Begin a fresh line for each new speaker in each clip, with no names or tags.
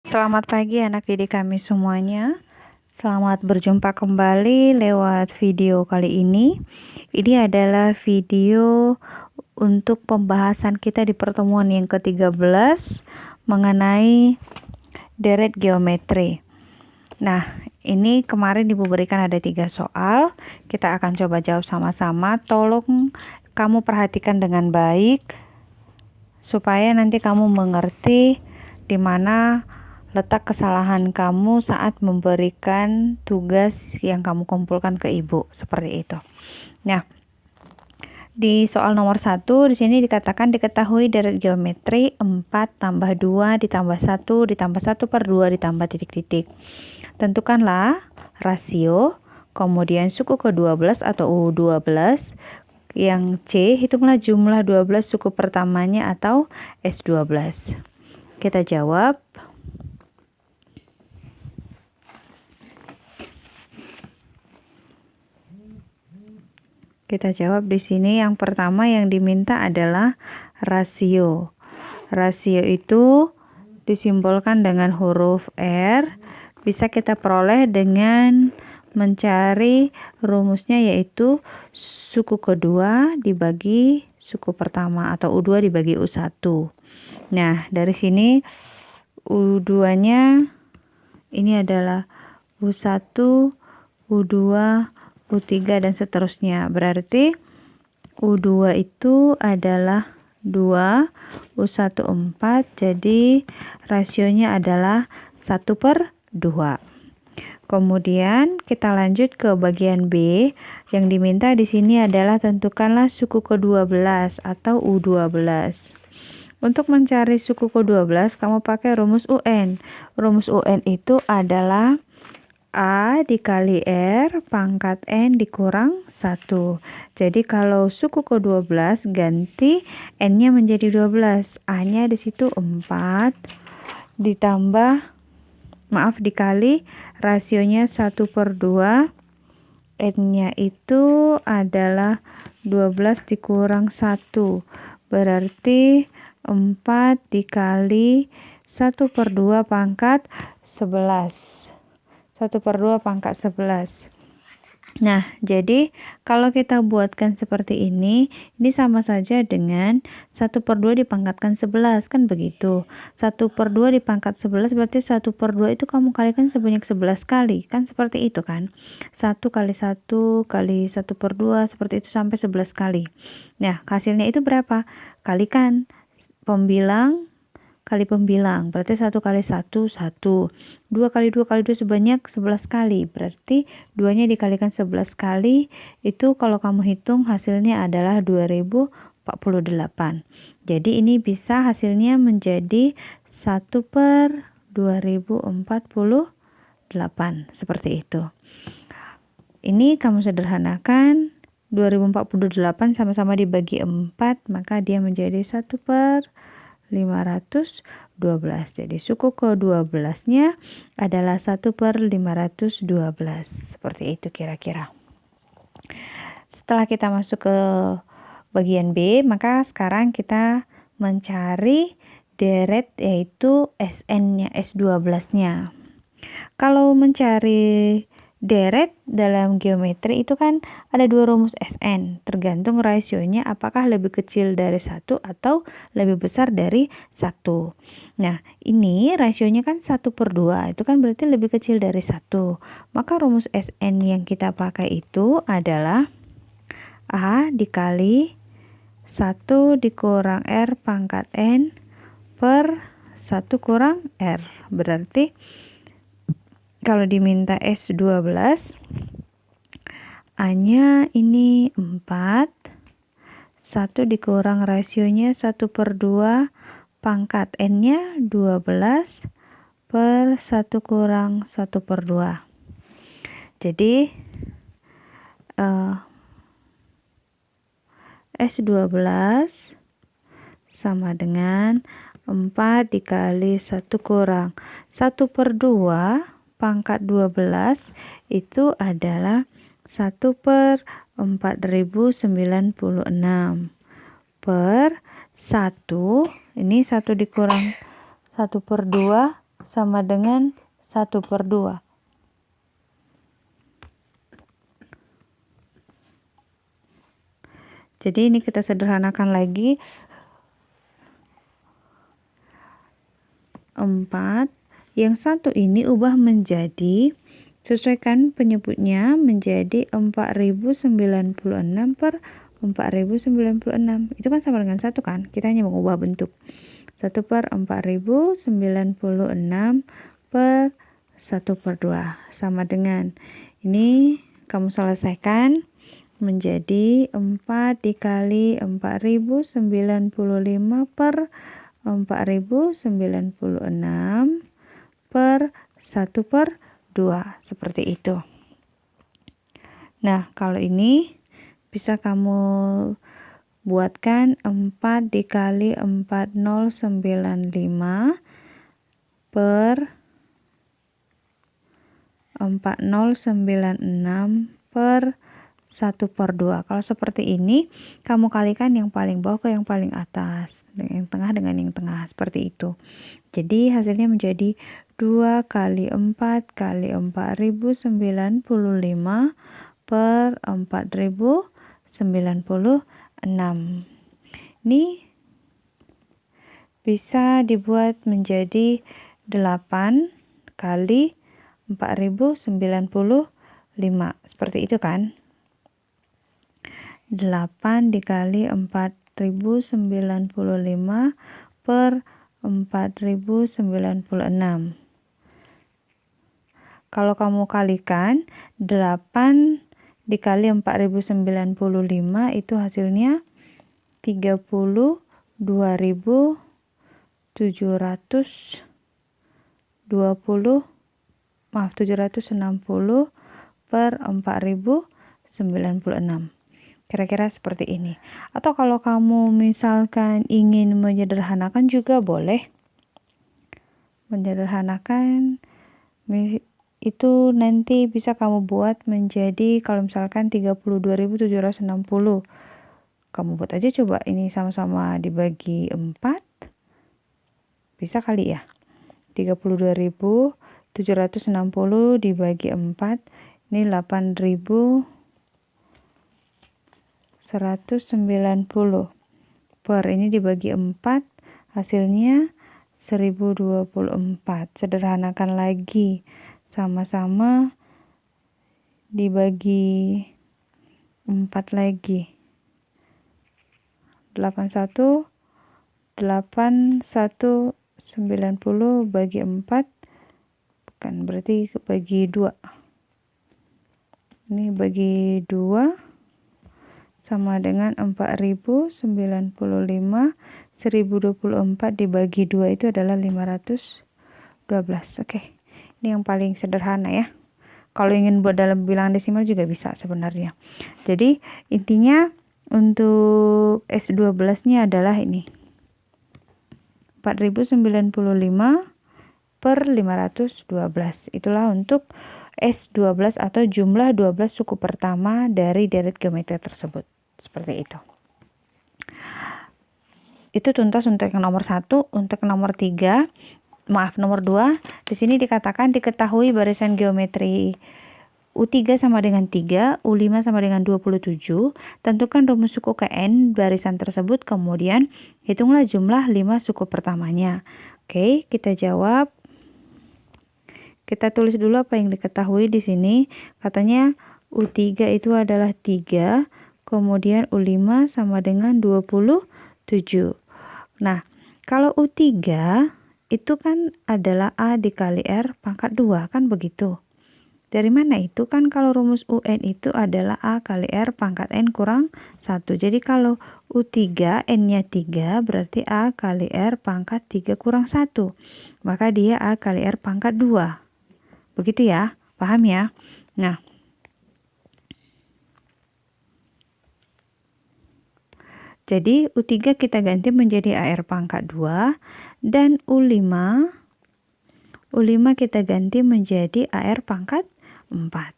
Selamat pagi anak didik kami semuanya. Selamat berjumpa kembali lewat video kali ini. Ini adalah video untuk pembahasan kita di pertemuan yang ke-13 mengenai deret geometri. Nah, ini kemarin Ibu berikan ada 3 soal. Kita akan coba jawab sama-sama. Tolong kamu perhatikan dengan baik supaya nanti kamu mengerti di mana letak kesalahan kamu saat memberikan tugas yang kamu kumpulkan ke ibu, seperti itu. Nah, di soal nomor 1 di sini dikatakan diketahui deret geometri 4 tambah 2 ditambah 1 ditambah 1 per 2 ditambah titik-titik. Tentukanlah rasio, kemudian suku ke-12 atau U12. Yang C, hitunglah jumlah 12 suku pertamanya atau S12. Kita jawab. Kita jawab di sini yang pertama yang diminta adalah rasio. Rasio itu disimbolkan dengan huruf R. Bisa kita peroleh dengan mencari rumusnya, yaitu suku kedua dibagi suku pertama atau U2 dibagi U1. Nah, dari sini U2-nya ini adalah U1, U2, U3 dan seterusnya. Berarti U2 itu adalah 2, U1 4, jadi rasionya adalah 1 per 2. Kemudian kita lanjut ke bagian B. Yang diminta di sini adalah tentukanlah suku ke-12 atau U12. Untuk mencari suku ke-12 kamu pakai rumus UN. Rumus UN itu adalah A dikali R pangkat N dikurang 1. Jadi kalau suku ke-12 ganti N-nya menjadi 12. A-nya di situ 4 dikali rasionya 1 per 2. N-nya itu adalah 12 dikurang 1. Berarti 4 dikali 1 per 2 pangkat 11. 1 per 2 pangkat 11. Nah, jadi kalau kita buatkan seperti ini sama saja dengan 1 per 2 dipangkatkan 11, kan begitu. 1 per 2 dipangkat 11 berarti 1 per 2 itu kamu kalikan sebanyak 11 kali, kan seperti itu kan. 1 kali 1 kali 1 per 2 seperti itu sampai 11 kali. Nah, hasilnya itu berapa? Kalikan pembilang kali pembilang, berarti 1 kali 1, 1. 2 kali 2 kali 2 sebanyak 11 kali, berarti 2-nya dikalikan 11 kali, itu kalau kamu hitung hasilnya adalah 2048. Jadi ini bisa hasilnya menjadi 1 per 2048, seperti itu. Ini kamu sederhanakan, 2048 sama-sama dibagi 4, maka dia menjadi 1 per 512. Jadi suku ke-12-nya adalah 1 per 512. Seperti itu kira-kira. Setelah kita masuk ke bagian B, maka sekarang kita mencari deret, yaitu SN-nya, S12-nya. Kalau mencari deret dalam geometri itu kan ada 2 rumus SN, tergantung rasionya apakah lebih kecil dari 1 atau lebih besar dari 1. Nah, ini rasionya kan 1 per 2, itu kan berarti lebih kecil dari 1. Maka rumus SN yang kita pakai itu adalah A dikali 1 dikurang R pangkat N per 1 kurang R. Berarti kalau diminta S12, A-nya ini 4, 1 dikurang rasionya 1 per 2, pangkat N-nya 12 per 1 kurang 1 per 2. Jadi S12 sama dengan 4 dikali 1 kurang 1 per 2 pangkat 12 itu adalah 1 per 4096 per 1, ini 1 dikurang 1 per 2 sama dengan 1/2. Jadi ini kita sederhanakan lagi. 4. Yang satu ini ubah menjadi, sesuaikan penyebutnya menjadi 4096 per 4096. Itu kan sama dengan 1 kan? Kita hanya mengubah bentuk. 1 per 4096 per 1/2 sama dengan, ini kamu selesaikan menjadi 4 dikali 4095 per 4096 per 1/2, seperti itu. Nah, kalau ini bisa kamu buatkan 4 dikali 4095 per 4096 per 1/2. Kalau seperti ini, kamu kalikan yang paling bawah ke yang paling atas, yang tengah dengan yang tengah, seperti itu. Jadi hasilnya menjadi 2 kali 4 kali 4095 per 4096. Ini bisa dibuat menjadi 8 kali 4095, seperti itu kan? 8 dikali 4095 per 4096. Kalau kamu kalikan 8 dikali 4095 itu hasilnya 760 per 4096. Kira-kira seperti ini. Atau kalau kamu misalkan ingin menyederhanakan juga boleh. Menyederhanakan itu nanti bisa kamu buat menjadi, kalau misalkan 32.760. Kamu buat aja coba ini sama-sama dibagi 4. Bisa kali ya. 32.760 dibagi 4. Ini 8.190 per ini dibagi 4, hasilnya 1024. Sederhanakan lagi, sama-sama dibagi 4 lagi. 8190 bagi 4 kan berarti bagi 2. Ini bagi 2 sama dengan 4095. 1024 dibagi 2 itu adalah 512. Oke. Ini yang paling sederhana ya. Kalau ingin buat dalam bilangan desimal juga bisa sebenarnya. Jadi intinya untuk S12-nya adalah ini. 4095 per 512. Itulah untuk S12 atau jumlah 12 suku pertama dari deret geometri tersebut. Seperti itu. Itu tuntas untuk yang nomor 1. Untuk nomor 3, nomor 2, di sini dikatakan diketahui barisan geometri U3 sama dengan 3, U5 sama dengan 27. Tentukan rumus suku Kn barisan tersebut, kemudian hitunglah jumlah 5 suku pertamanya. Oke, kita jawab. Kita tulis dulu apa yang diketahui di sini. Katanya U3 itu adalah 3, kemudian U5 sama dengan 27. Nah, kalau U3 itu kan adalah A dikali R pangkat 2, kan begitu. Dari mana itu? Kan kalau rumus UN itu adalah A kali R pangkat N kurang 1. Jadi kalau U3 N-nya 3 berarti A kali R pangkat 3 kurang 1. Maka dia A kali R pangkat 2. Begitu ya, paham ya? Nah, jadi U3 kita ganti menjadi AR pangkat 2 dan U5 kita ganti menjadi AR pangkat 4.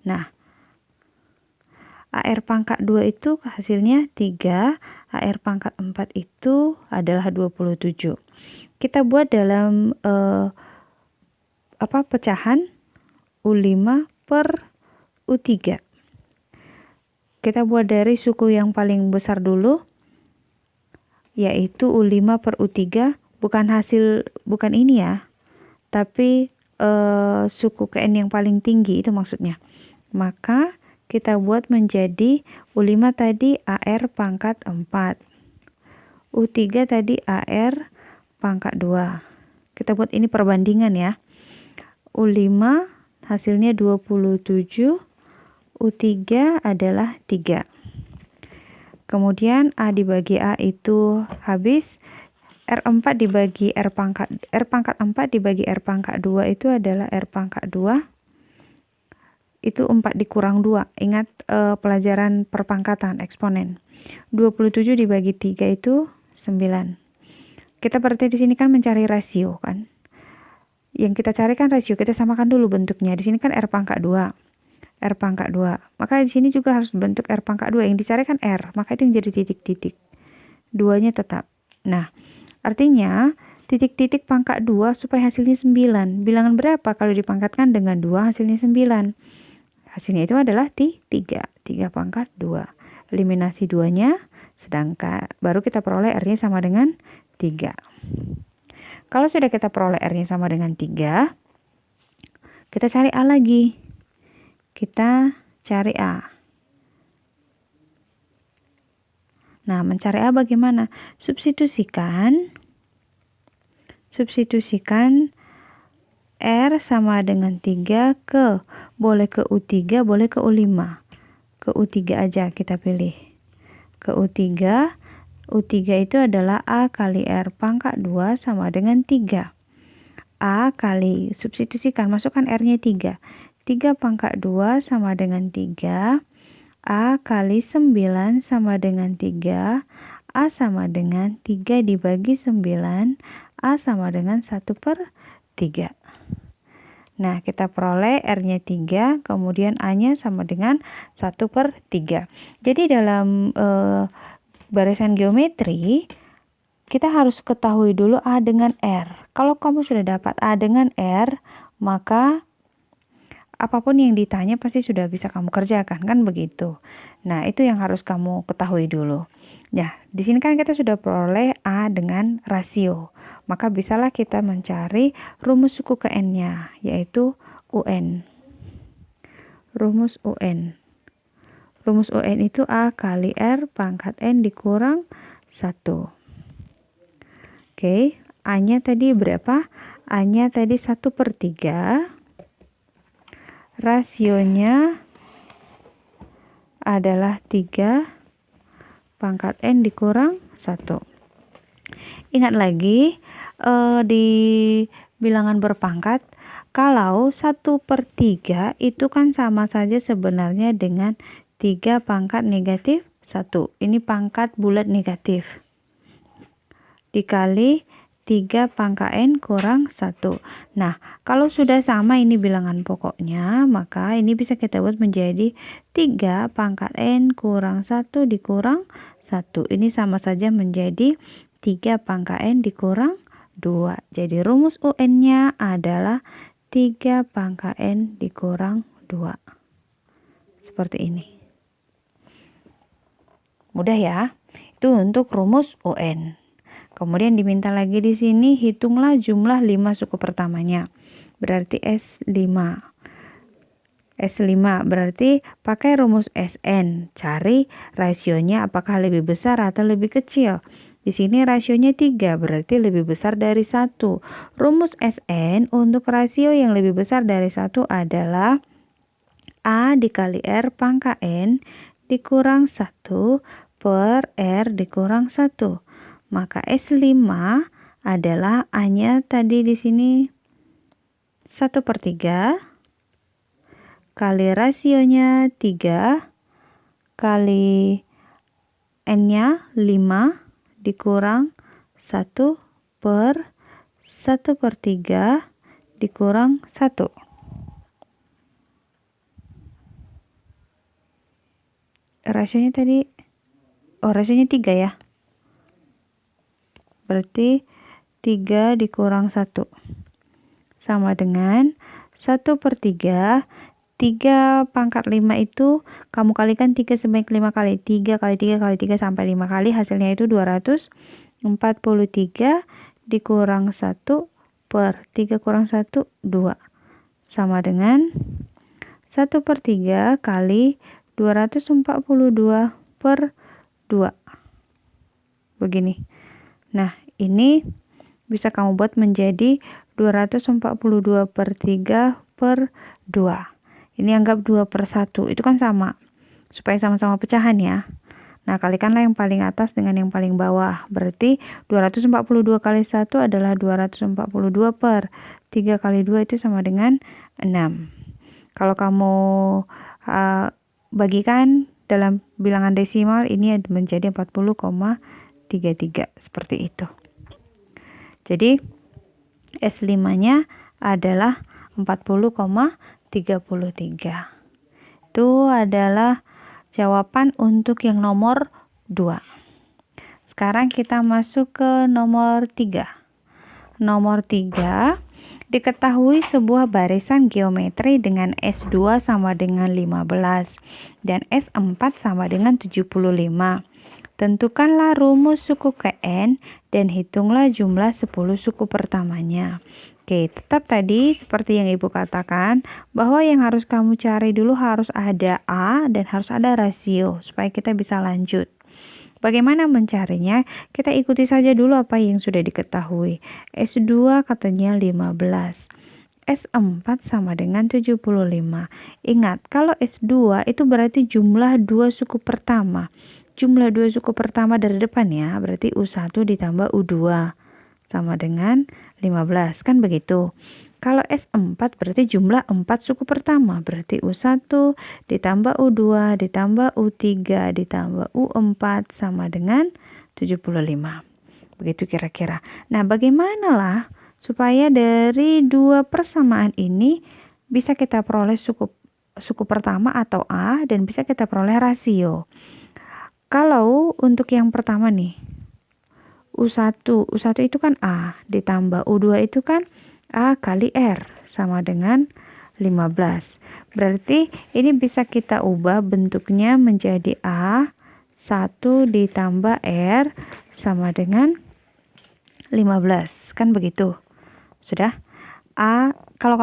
Nah, AR pangkat 2 itu hasilnya 3, AR pangkat 4 itu adalah 27. kita buat dalam pecahan U5 per U3. Kita buat dari suku yang paling besar dulu, yaitu U5 per U3, bukan ini ya, tapi suku Kn yang paling tinggi itu maksudnya. Maka kita buat menjadi U5 tadi AR pangkat 4, U3 tadi AR pangkat 2. Kita buat ini perbandingan ya. U5 hasilnya 27, U3 adalah 3. Kemudian A dibagi A itu habis, R4 dibagi R pangkat 4 dibagi R pangkat 2 itu adalah R pangkat 2. Itu 4 dikurang 2. Ingat pelajaran perpangkatan eksponen. 27 dibagi 3 itu 9. Kita berarti di sini kan mencari rasio kan. Yang kita cari kan rasio, kita samakan dulu bentuknya. Di sini kan R pangkat 2. R pangkat 2. Maka di sini juga harus bentuk R pangkat 2. Yang dicari kan R, maka itu yang jadi titik-titik. 2-nya tetap. Nah, artinya titik-titik pangkat 2 supaya hasilnya 9. Bilangan berapa kalau dipangkatkan dengan 2 hasilnya 9? Hasilnya itu adalah 3. 3 pangkat 2. Eliminasi 2-nya, sedangkan baru kita peroleh R-nya sama dengan 3. Kalau sudah kita peroleh R-nya sama dengan 3, kita cari A lagi. Kita cari A. Nah, mencari A bagaimana? Substitusikan R sama dengan 3 boleh ke U3, boleh ke U5. Ke U3 aja kita pilih. Ke U3 itu adalah A kali R pangkat 2 sama dengan 3. A kali, substitusikan, masukkan R-nya 3. 3 pangkat 2 sama dengan 3. A kali 9 sama dengan 3. A sama dengan 3 dibagi 9. A sama dengan 1/3. Nah, kita peroleh R-nya 3, kemudian A-nya sama dengan 1/3. Jadi dalam barisan geometri, kita harus ketahui dulu A dengan R. Kalau kamu sudah dapat A dengan R, maka apapun yang ditanya pasti sudah bisa kamu kerjakan, kan begitu. Nah, itu yang harus kamu ketahui dulu. Nah, di sini kan kita sudah peroleh A dengan rasio. Maka bisalah kita mencari rumus suku ke N-nya, yaitu UN. Rumus UN. Rumus UN itu A kali R pangkat N dikurang 1. Oke, A-nya tadi berapa? A-nya tadi 1/3. Rasionya adalah 3 pangkat N dikurang 1. Ingat lagi di bilangan berpangkat, kalau 1/3 itu kan sama saja sebenarnya dengan 3 pangkat negatif 1. Ini pangkat bulat negatif. Dikali 3 pangkat N kurang 1. Nah, kalau sudah sama ini bilangan pokoknya, maka ini bisa kita buat menjadi 3 pangkat N kurang 1 dikurang 1. Ini sama saja menjadi 3 pangkat N dikurang 2. Jadi rumus UN-nya adalah 3 pangkat N dikurang 2. Seperti ini. Mudah ya? Itu untuk rumus UN. Kemudian diminta lagi di sini, hitunglah jumlah 5 suku pertamanya. Berarti S5. S5 berarti pakai rumus SN. Cari rasionya apakah lebih besar atau lebih kecil. Di sini rasionya 3, berarti lebih besar dari 1. Rumus SN untuk rasio yang lebih besar dari 1 adalah A dikali R pangkat N dikurang 1 per R dikurang 1. Maka S5 adalah A-nya tadi di sini 1/3 kali rasionya 3 kali N-nya 5 dikurang 1 per 1/3 dikurang 1. Rasionya tadi, rasionya 3 ya. Berarti 3 dikurang 1 sama dengan 1/3. 3 pangkat 5 itu kamu kalikan 3 sebanyak 5 kali. 3 kali 3 kali 3 sampai 5 kali, hasilnya itu 243 dikurang 1 per 3 kurang 1, 2. Sama dengan 1/3 kali 242 per 2. Begini. Nah, ini bisa kamu buat menjadi 242/3 per 2. Ini anggap 2/1. Itu kan sama. Supaya sama-sama pecahan ya. Nah, kalikanlah yang paling atas dengan yang paling bawah. Berarti 242 kali 1 adalah 242 per 3 kali 2 itu sama dengan 6. Kalau kamu bagikan dalam bilangan desimal, ini menjadi 40,33 seperti itu. Jadi S5-nya adalah 40,33. Itu adalah jawaban untuk yang nomor 2. Sekarang kita masuk ke nomor 3. Nomor 3, diketahui sebuah barisan geometri dengan S2 sama dengan 15 dan S4 sama dengan 75. Tentukanlah rumus suku Kn dan hitunglah jumlah 10 suku pertamanya. Oke, tetap tadi seperti yang Ibu katakan, bahwa yang harus kamu cari dulu harus ada A dan harus ada rasio supaya kita bisa lanjut. Bagaimana mencarinya? Kita ikuti saja dulu apa yang sudah diketahui. S2 katanya 15. S4 sama dengan 75. Ingat, kalau S2 itu berarti jumlah 2 suku pertama. Jumlah 2 suku pertama dari depan ya, berarti U1 ditambah U2 sama dengan 15, kan begitu. Kalau S4 berarti jumlah 4 suku pertama, berarti U1 ditambah U2 ditambah U3 ditambah U4 sama dengan 75. Begitu kira-kira. Nah, bagaimanalah supaya dari dua persamaan ini bisa kita peroleh suku pertama atau A dan bisa kita peroleh rasio. Kalau untuk yang pertama nih, U1 itu kan A ditambah U2 itu kan A kali R sama dengan 15. Berarti ini bisa kita ubah bentuknya menjadi A1 ditambah R sama dengan 15. Kan begitu. Sudah? Kalau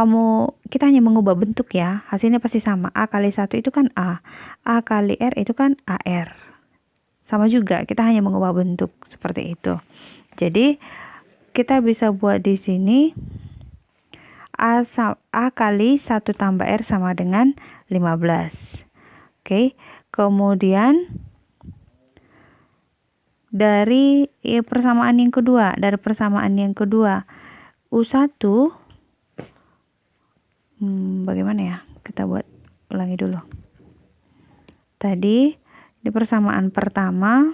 kita hanya mengubah bentuk ya, hasilnya pasti sama. A kali 1 itu kan A. A kali R itu kan AR. Sama juga, kita hanya mengubah bentuk seperti itu. Jadi, kita bisa buat di sini A kali 1 tambah R sama dengan 15. Oke, kemudian dari persamaan yang kedua, U1 bagaimana ya? Kita buat ulangi dulu. Tadi di persamaan pertama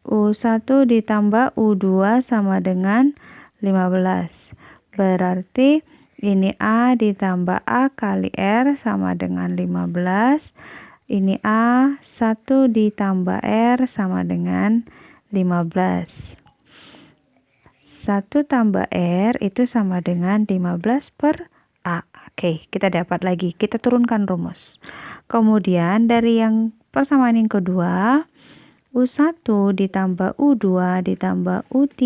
U1 ditambah U2 sama dengan 15. Berarti ini A ditambah A kali R sama dengan 15. Ini A1 ditambah R sama dengan 15. 1 tambah R itu sama dengan 15 per A. Oke, kita dapat lagi. Kita turunkan rumus. Kemudian dari yang persamaan yang kedua, U1 ditambah U2 ditambah U3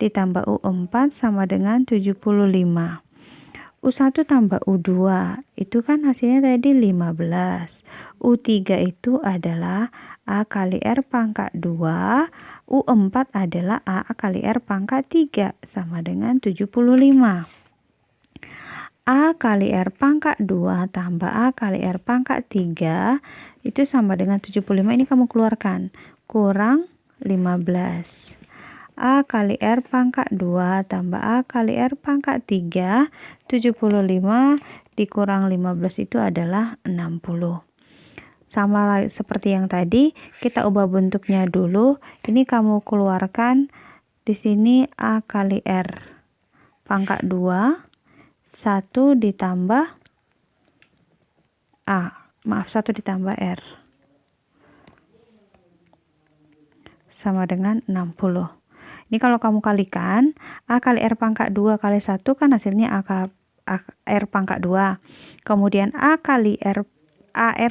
ditambah U4 sama dengan 75. U1 tambah U2 itu kan hasilnya tadi 15. U3 itu adalah A kali R pangkat 2. U4 adalah A kali R pangkat 3 sama dengan 75. A kali R pangkat 2 tambah A kali R pangkat 3 itu sama dengan 75. Ini kamu keluarkan. Kurang 15. A kali R pangkat 2 tambah A kali R pangkat 3. 75 dikurang 15 itu adalah 60. Sama seperti yang tadi, kita ubah bentuknya dulu. Ini kamu keluarkan di sini A kali R pangkat 2. 1 ditambah 1 ditambah R sama dengan 60. Ini kalau kamu kalikan, A kali R pangkat 2 kali 1 kan hasilnya R pangkat 2. Kemudian AR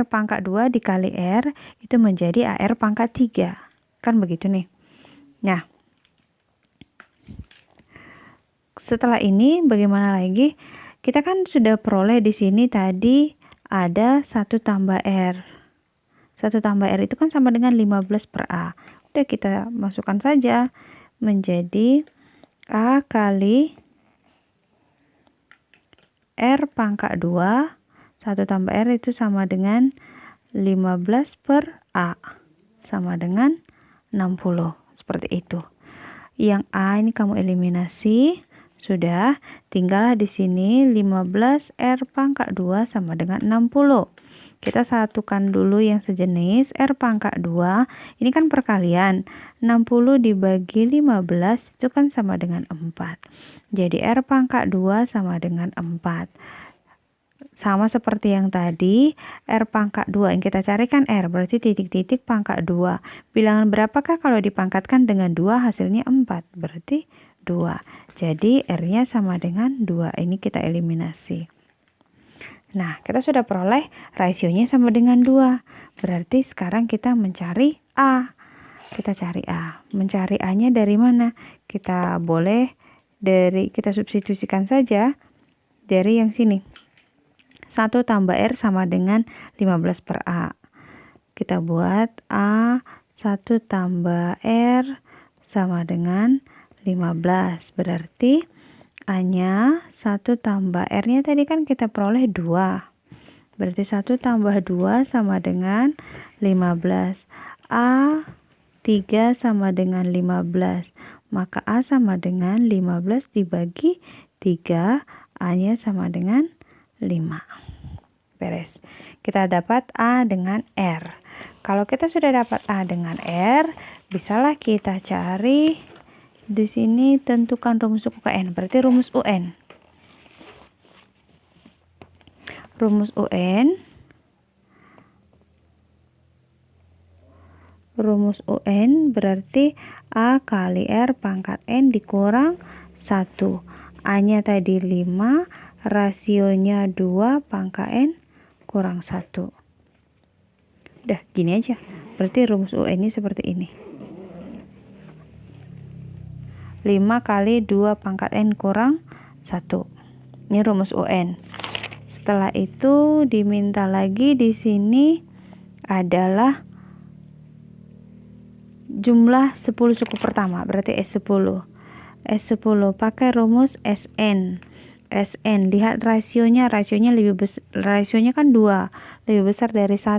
pangkat 2 dikali R itu menjadi AR pangkat 3. Kan begitu nih. Nah, setelah ini bagaimana lagi? Kita kan sudah peroleh di sini tadi ada 1 tambah R. 1 tambah R itu kan sama dengan 15 per A. Udah kita masukkan saja menjadi A kali R pangkat 2. 1 tambah R itu sama dengan 15 per A. Sama dengan 60. Seperti itu. Yang A ini kamu eliminasi. Sudah, tinggallah di sini 15 R pangkat 2 sama dengan 60. Kita satukan dulu yang sejenis, R pangkat 2, ini kan perkalian. 60 dibagi 15 itu kan sama dengan 4. Jadi R pangkat 2 sama dengan 4. Sama seperti yang tadi, R pangkat 2 yang kita carikan R, berarti titik-titik pangkat 2. Bilangan berapakah kalau dipangkatkan dengan 2 hasilnya 4, berarti 2. Jadi R-nya sama dengan 2. Ini kita eliminasi. Nah, kita sudah peroleh rasionya sama dengan 2. Berarti sekarang kita mencari A. Kita cari A. Mencari A-nya dari mana? Kita kita substitusikan saja dari yang sini. 1 tambah R sama dengan 15 per A. Kita buat A 1 tambah R sama dengan 15. Berarti A-nya 1 tambah R-nya tadi kan kita peroleh 2. Berarti 1 tambah 2 sama dengan 15. A 3 sama dengan 15. Maka A sama dengan 15 dibagi 3. A-nya sama dengan 5. Beres. Kita dapat A dengan R. Kalau kita sudah dapat A dengan R, bisalah kita cari di sini tentukan rumus UKN. Berarti rumus UN. Rumus UN berarti A kali R pangkat N dikurang 1. A-nya tadi 5, rasionya 2 pangkat N kurang 1. Udah gini aja. Berarti rumus UN ini seperti ini. 5 kali 2 pangkat N kurang 1. Ini rumus UN. Setelah itu diminta lagi di sini adalah jumlah 10 suku pertama, berarti S10. S10 pakai rumus SN. SN, lihat rasionya rasionya kan 2, lebih besar dari 1.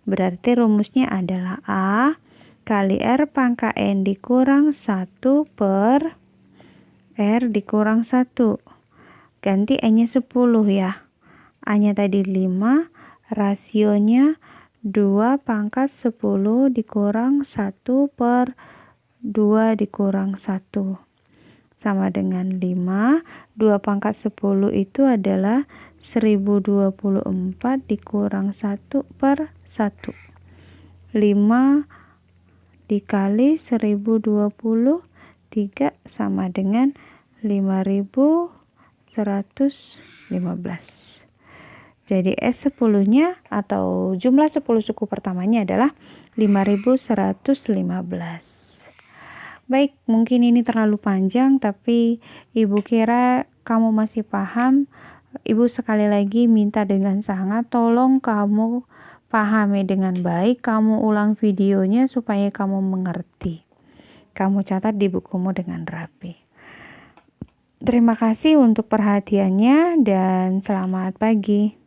Berarti rumusnya adalah A kali R pangkat N dikurang 1 per R dikurang 1. Ganti N-nya 10 ya. A-nya tadi 5, rasionya 2 pangkat 10 dikurang 1 per 2 dikurang 1. Sama dengan 5. 2 pangkat 10 itu adalah 1024 dikurang 1 per 1. 5 dikali 1023 sama dengan 5115. Jadi S10-nya atau jumlah 10 suku pertamanya adalah 5115. Baik, mungkin ini terlalu panjang, tapi Ibu kira kamu masih paham. Ibu sekali lagi minta dengan sangat, tolong kamu pahami dengan baik, kamu ulang videonya supaya kamu mengerti. Kamu catat di bukumu dengan rapi. Terima kasih untuk perhatiannya dan selamat pagi.